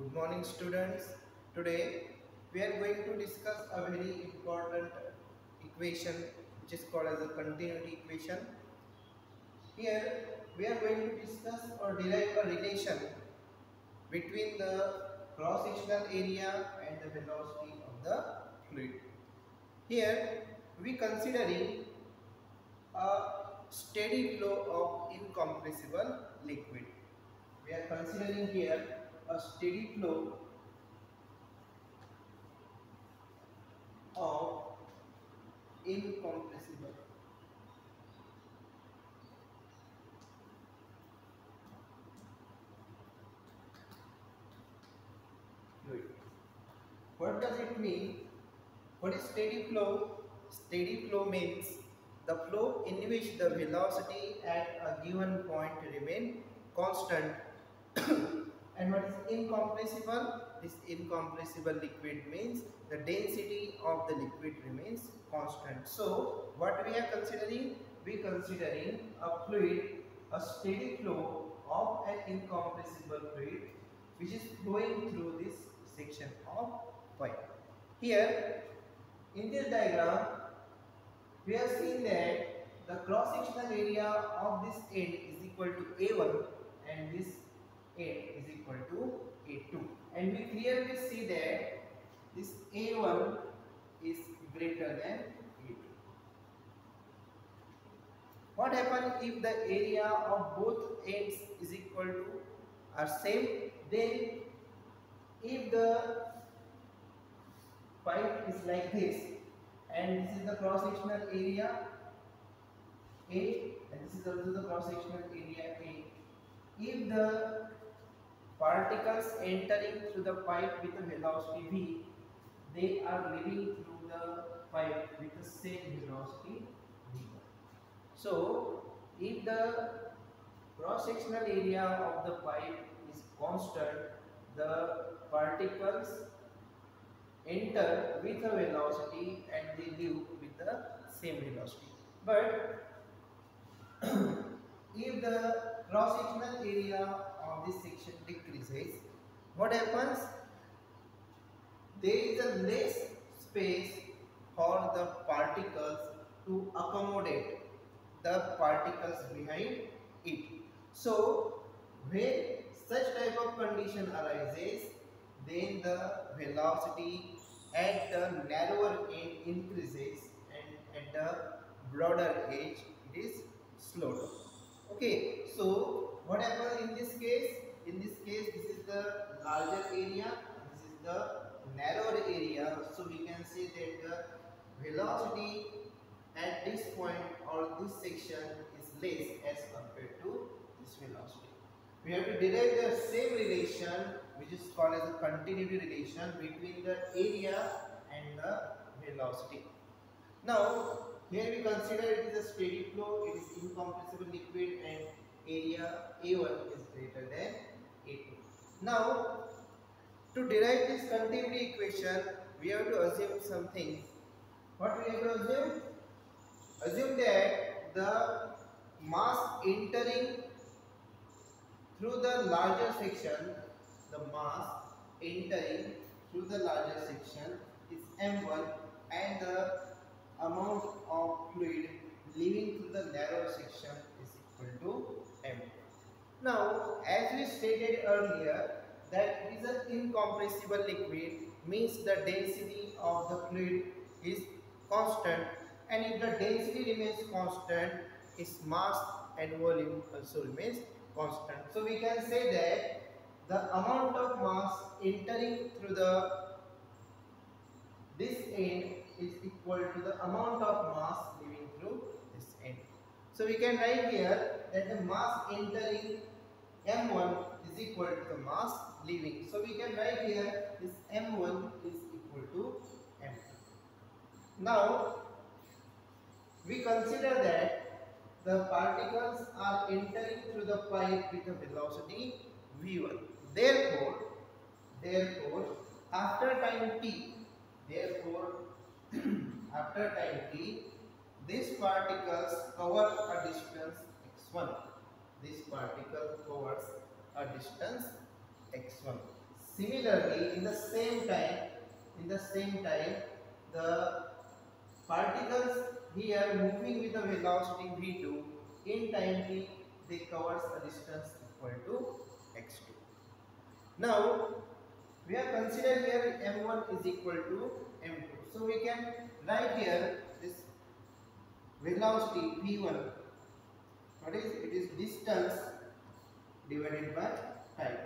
Good morning, students. Today we are going to discuss a very important equation which is called as a continuity equation. Here we are going to discuss or derive a relation between the cross-sectional area and the velocity of the fluid. Here we considering a steady flow of incompressible liquid. We are considering here a steady flow of incompressible fluid. What does it mean? What is steady flow? Steady flow means the flow in which the velocity at a given point remain constant. And what is incompressible? This incompressible liquid means the density of the liquid remains constant. So what we are considering? We considering a fluid, a steady flow of an incompressible fluid which is flowing through this section of pipe. Here in this diagram we have seen that the cross-sectional area of this end is equal to A1 and this end is equal to A2, and we clearly see that this A1 is greater than A2. What happens if the area of both ends is equal to are same? Then if the pipe is like this and this is the cross-sectional area A and this is also the cross-sectional area A. If the particles entering through the pipe with a velocity v, they are leaving through the pipe with the same velocity v. So, if the cross-sectional area of the pipe is constant, the particles enter with a velocity and they leave with the same velocity. But if the cross-sectional area of this section decreases, what happens? There is a less space for the particles to accommodate the particles behind it. So, when such type of condition arises, then the velocity at the narrower end increases and at the broader edge it is slowed down. Okay, so what happens in this case? In this case, this is the larger area, this is the narrower area. So we can say that the velocity at this point or this section is less as compared to this velocity. We have to derive the same relation which is called as a continuity relation between the area and the velocity. Now here we consider it is a steady flow, it is incompressible liquid and area A1 is greater than A2. Now to derive this continuity equation we have to assume something. What we have to assume? Assume that the mass entering through the larger section, the mass entering through the larger section is m1 and the amount of fluid leaving through the narrow section is equal to m2. Now, as we stated earlier that it is an incompressible liquid means the density of the fluid is constant, and if the density remains constant, its mass and volume also remains constant. So we can say that the amount of mass entering through this end is equal to the amount of mass leaving through this end. So we can write here that the mass entering m1 is equal to the mass leaving. So we can write here this m1 is equal to m2. Now we consider that the particles are entering through the pipe with a velocity v1. Therefore, after time t, after time t, these particles cover a distance x1. This particle covers a distance x1. Similarly, in the same time, the particles here moving with the velocity v2 in time t, they covers a distance equal to x2. Now we have considered here m1 is equal to m2. So we can write here this velocity v1. What is it? Is distance divided by time.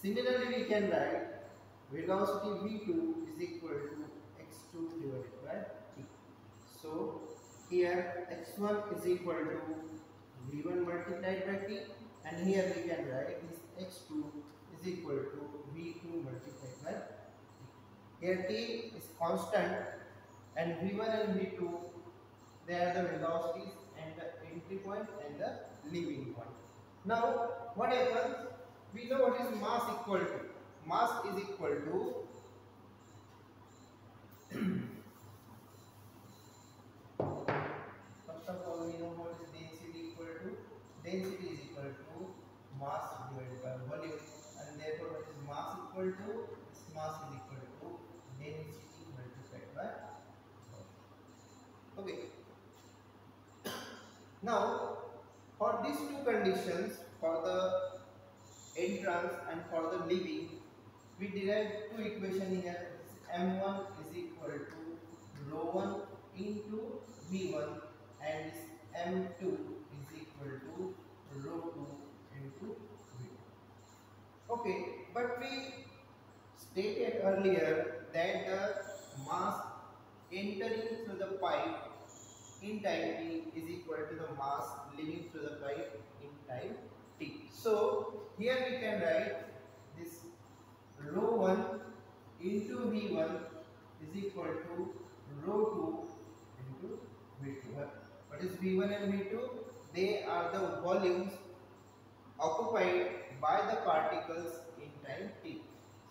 Similarly, we can write velocity v2 is equal to x2 divided by t. So here x1 is equal to v1 multiplied by t, and here we can write this x2 is equal to v2 multiplied by t. Here t is constant, and v1 and v2, they are the velocities and the entry point and the leaving point. Now what happens? We know what is mass equal to. Mass is equal to first of all, we know what is density equal to. Density is equal to mass divided by volume, and therefore what is mass equal to? This mass is equal to density multiplied by volume. Okay. Now for these two conditions, for the entrance and for the leaving, we derive two equations here. m1 is equal to rho1 into v1, and this m2 is equal to rho2 into v2. Okay, but we stated earlier that the mass entering through the pipe in time t is equal to the mass leaving through the pipe in time t. So here we can write this rho1 into v1 is equal to rho2 into v2. What is v1 and v2? They are the volumes occupied by the particles in time t.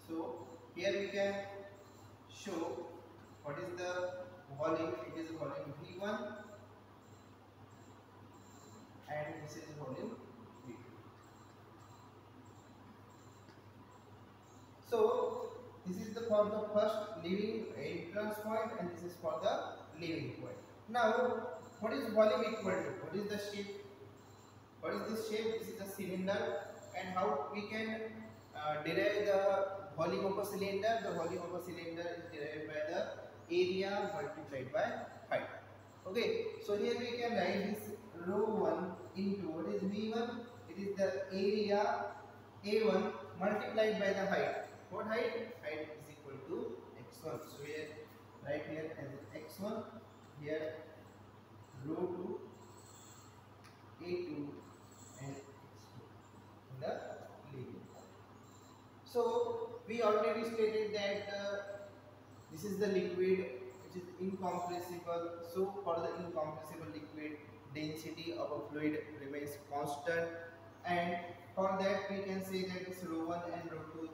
So here we can show what is the volume. It is volume v1 and this is volume v2. So this is for the first leaving entrance point, and this is for the leaving point. Now what is volume equal to? What is the shape? What is this shape? This is a cylinder, and how we can derive the volume of a cylinder? The volume of a cylinder is derived by the area multiplied by height. Okay, so here we can write this rho1 into what is v1? It is the area a1 multiplied by the height. What height? Height is equal to x1. So here right here as x1, here rho2, a2 and x2 in the leaving. So we already stated that this is the liquid which is incompressible. So for the incompressible liquid, density of a fluid remains constant, and for that we can say that this rho1 and rho2,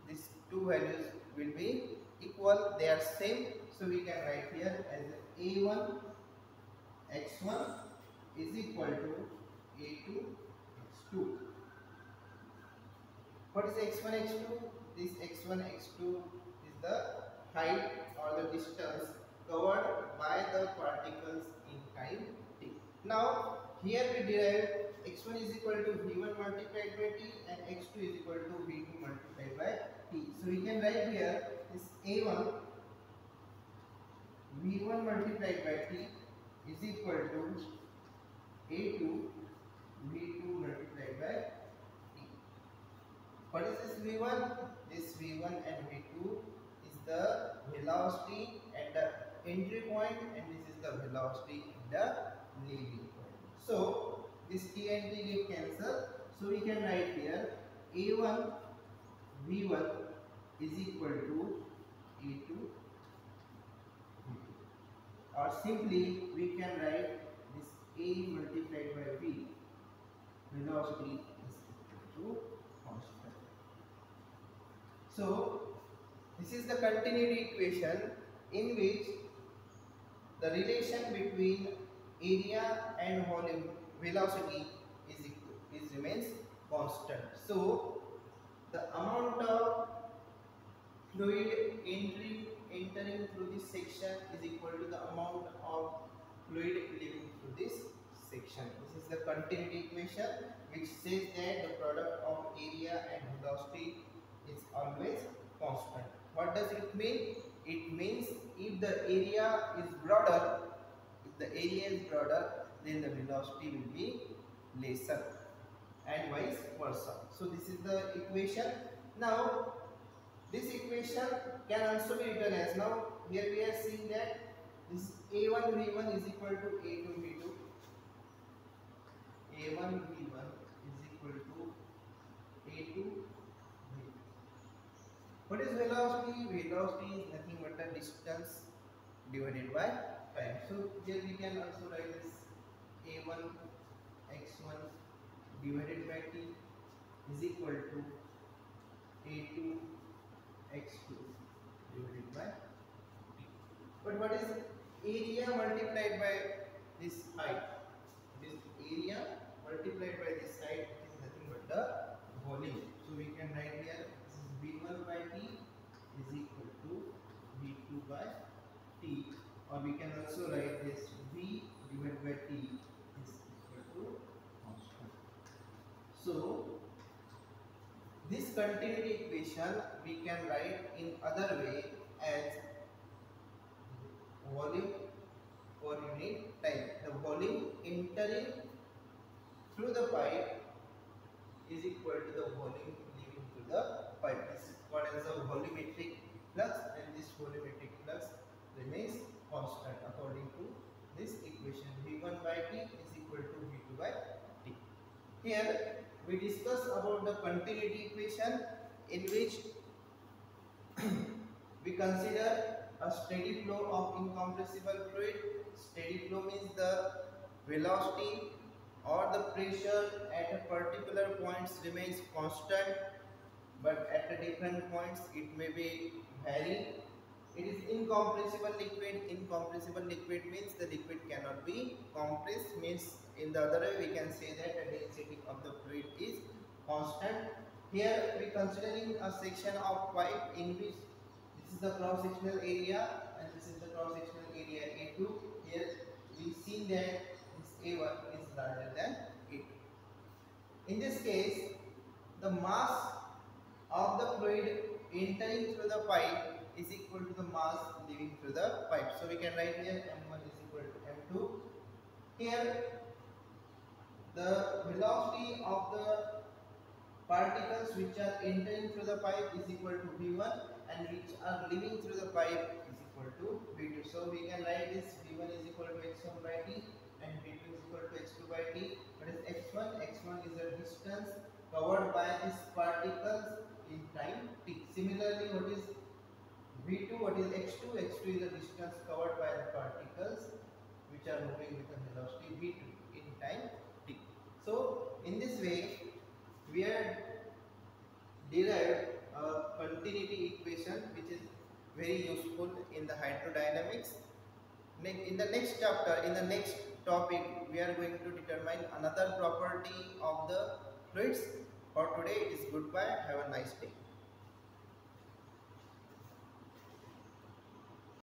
these two values will be equal, they are same. So we can write here as a1 x1 is equal to a2 x2. What is x1 x2? This x1 x2 is the height or the distance covered by the particles in time t. Now here we derive x1 is equal to v1 multiplied by t, and x2 is equal to v2 multiplied by t. So we can write here this a1 v1 multiplied by t is equal to a2 v2 multiplied by t. What is this v1? This v1 and v2 is the velocity at the entry point, and this is the velocity at the leaving point. So this t and t get cancelled. So we can write here a1 v1 is equal to a2 v2, or simply we can write this a multiplied by v, velocity is equal to constant. So this is the continuity equation in which the relation between area and volume velocity is remains constant. So the amount of fluid entering through this section is equal to the amount of fluid leaving through this section. This is the continuity equation which says that the product of area and velocity is always constant. What does it mean? It means if the area is broader, then the velocity will be lesser and vice versa. So this is the equation. Now this equation can also be written as, now here we are seeing that this A1 V1 is equal to A2 V2. A1 V1 is equal to A2 V2. What is velocity? Velocity is nothing but the distance divided by time. So here we can also write this A1 x1 divided by t is equal to A2 x2 divided by t. But what is area multiplied by this height? It is area multiplied by this height is nothing but the volume. So we can write here this is V1 by t is equal to V2 by t, or we can also write this V divided by t is equal to constant. So this continuity equation we can write in other way as volume per unit time. The volume entering through the pipe is equal to the volume leaving through the pipe. This is what is the volumetric flux, and this volumetric flux remains constant according to this equation. V1 by t is equal to V2 by t. Here we discuss about the continuity equation in which we consider a steady flow of incompressible fluid. Steady flow means the velocity or the pressure at a particular points remains constant, but at a different points it may be vary. It is incompressible liquid. Incompressible liquid means the liquid cannot be compressed, means in the other way we can say that the density of the fluid is constant. Here we considering a section of pipe in which this is the cross sectional area and this is the cross sectional area A2. Here we see that this A1 is larger than A2. In this case, the mass of the fluid entering through the pipe is equal to the mass leaving through the pipe. So we can write here M1 is equal to M2. Here the velocity of the particles which are entering through the pipe is equal to V1 and which are leaving through the pipe is equal to V2. So we can write this V1 is equal to x1 by t and V2 is equal to x2 by t. What is x1? x1 is the distance covered by these particles in time t. Similarly, what is V2? What is x2? x2 is the distance covered by the particles which are moving with the velocity v2 in time t. So in this way we have derived a continuity equation which is very useful in the hydrodynamics. In the next chapter, in the next topic, we are going to determine another property of the fluids. For today it is goodbye. Have a nice day.